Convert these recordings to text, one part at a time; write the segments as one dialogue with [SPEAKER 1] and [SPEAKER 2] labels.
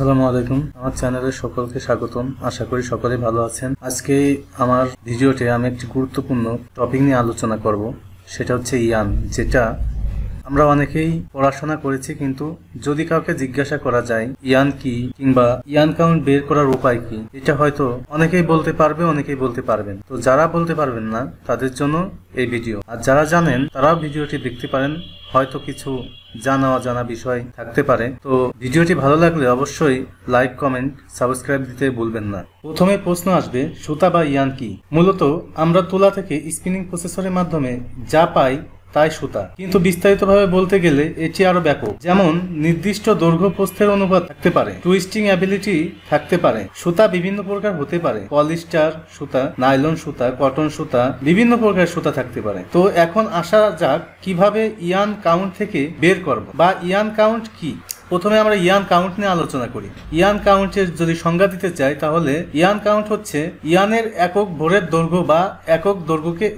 [SPEAKER 1] আসসালামু আলাইকুম, আমার চ্যানেলে সকলকে স্বাগতম। আশা করি সকলে ভালো আছেন। আজকে আমার ভিডিওতে আমি একটি গুরুত্বপূর্ণ টপিক নিয়ে আলোচনা করব, সেটা হচ্ছে ইয়ান। যেটা আমরা অনেকেই পড়াশোনা করেছি, কিন্তু যদি কাউকে জিজ্ঞাসা করা যায় ইয়ান কি কিংবা ইয়ান কাউন্ট বের করার উপায় কি, এটা হয়তো অনেকেই বলতে পারবে, অনেকেই বলতে পারবেন। তো যারা বলতে পারবেন না তাদের জন্য এই ভিডিও, আর যারা জানেন তারাও ভিডিওটি দেখতে পারেন। হয়তো কিছু জানা অজানা বিষয় থাকতে পারে। তো ভিডিওটি ভালো লাগলে অবশ্যই লাইক, কমেন্ট, সাবস্ক্রাইব দিতে ভুলবেন না। প্রথমে প্রশ্ন আসবে, সুতা বা ইয়ান কি? মূলত আমরা তুলা থেকে স্পিনিং প্রসেসরের মাধ্যমে যা পাই তাই সুতা, কিন্তু বিস্তারিতভাবে বলতে গেলে এটি আরো ব্যাপক। যেমন নির্দিষ্ট দৈর্ঘ্য প্রস্থের অনুপাত থাকতে পারে, টুইস্টিং অ্যাবিলিটি থাকতে পারে। সুতা বিভিন্ন প্রকার হতে পারে, পলিস্টার সুতা, নাইলন সুতা, কটন সুতা, বিভিন্ন প্রকার সুতা থাকতে পারে। তো এখন আসা যাক কিভাবে ইয়ান কাউন্ট থেকে বের করব, বা ইয়ান কাউন্ট কি। প্রথমে আমরা ইয়ান কাউন্ট নিয়ে আলোচনা করি। ইয়ান কাউন্টের যদি সংজ্ঞা দিতে চাই, তাহলে ইয়ান কাউন্ট হচ্ছে ইয়ানের একক ভরের দৈর্ঘ্য বা একক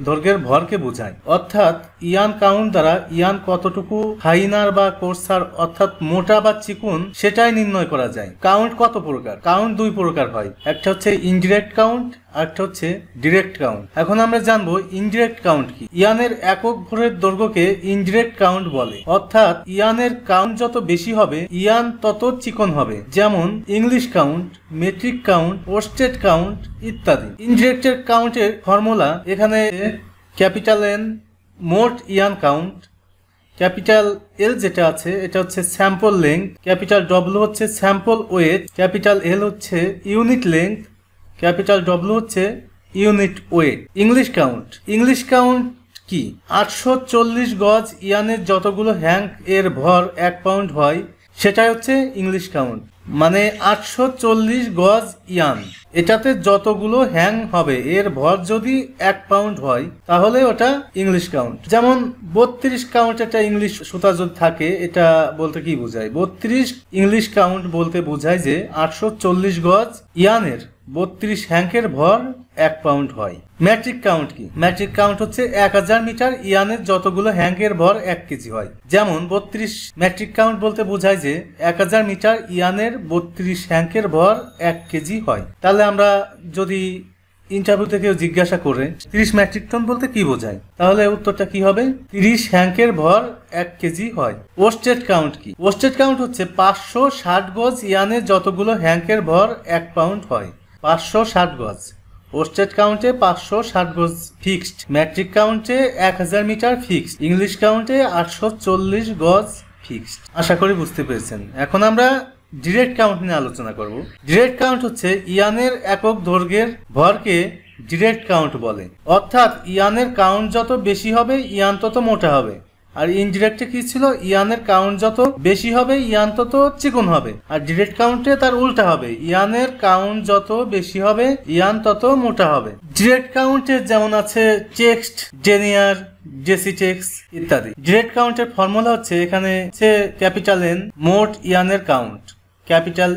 [SPEAKER 1] দৈর্ঘ্যের ভরকে বোঝায়। অর্থাৎ ইয়ান কাউন্ট দ্বারা ইয়ান কতটুকু ফাইনার বা কোর্সার, অর্থাৎ মোটা বা চিকুন, সেটাই নির্ণয় করা যায়। কাউন্ট কত প্রকার? কাউন্ট দুই প্রকার হয়, একটা হচ্ছে ইনডিরেক্ট কাউন্ট, একটা হচ্ছে ডিরেক্ট কাউন্ট। এখন আমরা জানবো ইনডিরেক্ট কাউন্ট কি। ইয়ানের একক ভরের দৈর্ঘ্যকে ইনডিরেক্ট কাউন্ট বলে। অর্থাৎ ইয়ানের কাউন্ট যত বেশি হবে ইয়ান তত চিকন হবে। যেমন English count, metric count, posted count ইত্যাদি। ইনডিরেক্টের কাউন্টের ফর্মুলা এখানে ক্যাপিটাল এন মোট ইয়ান কাউন্ট, ক্যাপিটাল এল যেটা আছে এটা হচ্ছে স্যাম্পল লেংথ, ক্যাপিটাল ডব্লিউ হচ্ছে স্যাম্পল ওয়েট, ক্যাপিটাল এল হচ্ছে ইউনিট লেংথ, ক্যাপিটাল ডব্লিউ হচ্ছে unit wait. English count. English count কি? 840 গজ ইয়ানের যতগুলো হ্যাঙ্ক এর ভর 1 পাউন্ড হয় সেটাই হচ্ছে ইংলিশ কাউন্ট। মানে 840 গজ ইয়ান, এটাতে যতগুলো হ্যাং হবে এর ভর যদি 1 পাউন্ড হয় তাহলে ওটা ইংলিশ কাউন্ট। যেমন 32 কাউন্ট একটা ইংলিশ সুতা যদি থাকে, এটা বলতে কি বোঝায়? 32 ইংলিশ কাউন্ট বলতে বোঝায় যে 840 গজ ইয়ানের 32 হ্যাঙ্কের ভর 1 পাউন্ড হয়। ম্যাট্রিক কাউন্ট কি? ম্যাট্রিক কাউন্ট হচ্ছে 1000 মিটার ইয়ানের যতগুলো হ্যাঙ্কের ভর 1 কেজি হয়। যেমন 32 ম্যাট্রিক কাউন্ট বলতে বোঝায় যে 1000 মিটার ইয়ানের 32 হ্যাঙ্কের ভর 1 কেজি হয়। তাহলে আমরা যদি ইন্টারভিউতে কেউ জিজ্ঞাসা করে 30 মেট্রিক টন বলতে কি বোঝায়, তাহলে উত্তরটা কি হবে? 30 হ্যাঙ্কের ভর 1 কেজি হয়। পোস্টেড কাউন্ট কি? পোস্টেড কাউন্ট হচ্ছে 560 গজ ইয়ানের যতগুলো হ্যাঙ্কের ভর 1 পাউন্ড হয়। 560 গজ পোস্টেড কাউন্টে 560 গজ ফিক্সড, ম্যাট্রিক কাউন্টে 1000 মিটার ফিক্সড, ইংলিশ কাউন্টে 840 গজ ফিক্সড। আশা করি বুঝতে পেরেছেন। এখন আমরা ডিরেক্ট কাউন্ট নিয়ে আলোচনা করব। ডিরেক্ট কাউন্ট হচ্ছে ইয়ানের একক দৈর্ঘ্যের ভরকে ডিরেক্ট কাউন্ট বলে। অর্থাৎ ইয়ানের কাউন্ট যত বেশি হবে ইয়ান তত মোটা হবে। আর ইনডিরেক্টে কি ছিল? ইয়ানের কাউন্ট যত বেশি হবে ইয়ান তত চিকন হবে। আর ডিরেক্ট কাউন্টে তার উল্টা হবে, ইয়ানের কাউন্ট যত বেশি হবে ইয়ান তত মোটা হবে। ডিরেক্ট কাউন্টে যেমন আছে টেক্সট, ডেনিয়ার, জেসি টেক্স ইত্যাদি। ডিরেক্ট কাউন্টের ফর্মুলা হচ্ছে এখানে ক্যাপিটাল এন মোট ইয়ানের count, capital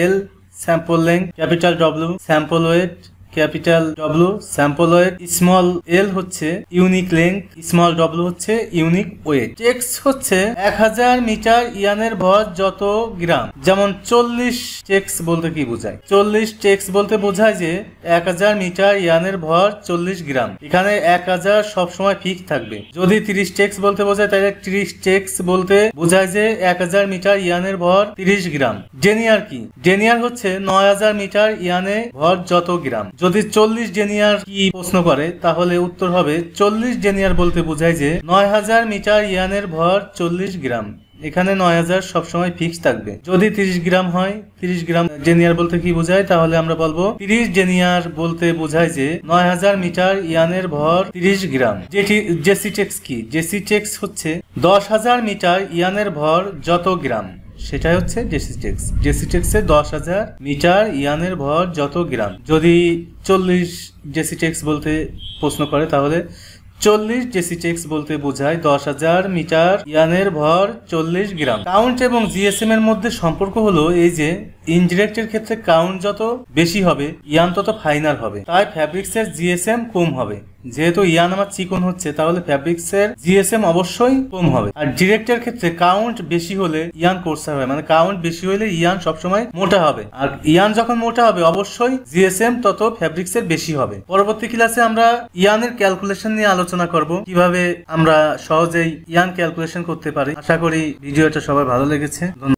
[SPEAKER 1] L sample length, capital W sample weight, capital W sample weight, small L হচ্ছে ইউনিক লেংথ, স্মল ডব্লিউ হচ্ছে ইউনিক ওয়েট। টেক্স হচ্ছে 1000 মিটার ইয়ানের ভর যত গ্রাম। যেমন 40 টেক্স বলতে কি বোঝায়? 40 টেক্স বলতে বোঝায় যে 1000 মিটার ইয়ানের ভর 40 গ্রাম। এখানে 1000 সবসময় ফিক্স থাকবে। যদি 30 টেক্স বলতে বোঝায় তাহলে 30 টেক্স বলতে বোঝায় যে 1000 মিটার ইয়ানের ভর 30 গ্রাম। ডেনিয়ার কি? ডেনিয়ার হচ্ছে 9000 মিটার ইয়ানে ভর যত গ্রাম। যদি 40 ডেনিয়ার কি প্রশ্ন করে তাহলে উত্তর হবে 40 ডেনিয়ার বলতে বোঝায় যে 9000 মিটার ইয়ানের ভর 40 গ্রাম। এখানে 9000 সবসময় ফিক্স থাকবে। যদি 30 গ্রাম হয়, 30 গ্রাম ডেনিয়ার বলতে কি বোঝায়, তাহলে আমরা বলবো 30 ডেনিয়ার বলতে বোঝায় যে 9000 মিটার ইয়ানের ভর 30 গ্রাম। জেসি টেক্স কি? জেসি টেক্স হচ্ছে 10000 মিটার ইয়ানের ভর যত গ্রাম, সেটাই হচ্ছে জেসি টেক্স। জেসি টেক্সে 10000 মিটার ইয়ানের ভর যত গ্রাম। যদি 40 জেসি টেক্স বলতে প্রশ্ন করে তাহলে 40 জেসি টেক্স বলতে বোঝায় 10000 মিটার ইয়ানের ভর 40 গ্রাম। কাউন্ট এবং জিএসএম এর মধ্যে সম্পর্ক হলো এই যে ইনডিরেক্টের ক্ষেত্রে কাউন্ট যত বেশি হবে ইয়ান তত ফাইনার হবে, তাই ফ্যাব্রিক্সের জিএসএম কম হবে। যেহেতু ইয়ান আমার চিকন হচ্ছে তাহলে ফ্যাব্রিক্সের জিএসএম অবশ্যই কম হবে। আর ডিরেক্টের ক্ষেত্রে কাউন্ট বেশি হলে ইয়ান কোর্সার হয়, মানে কাউন্ট বেশি হলে ইয়ান সবসময় মোটা হবে, আর ইয়ান যখন মোটা হবে অবশ্যই জিএসএম তত ফ্যাব্রিক্সের বেশি হবে। পরবর্তী ক্লাসে আমরা ইয়ানের ক্যালকুলেশন নিয়ে আলোচনা করব, কিভাবে আমরা সহজেই ইয়ান ক্যালকুলেশন করতে পারি। আশা করি ভিডিওটা সবার ভালো লেগেছে।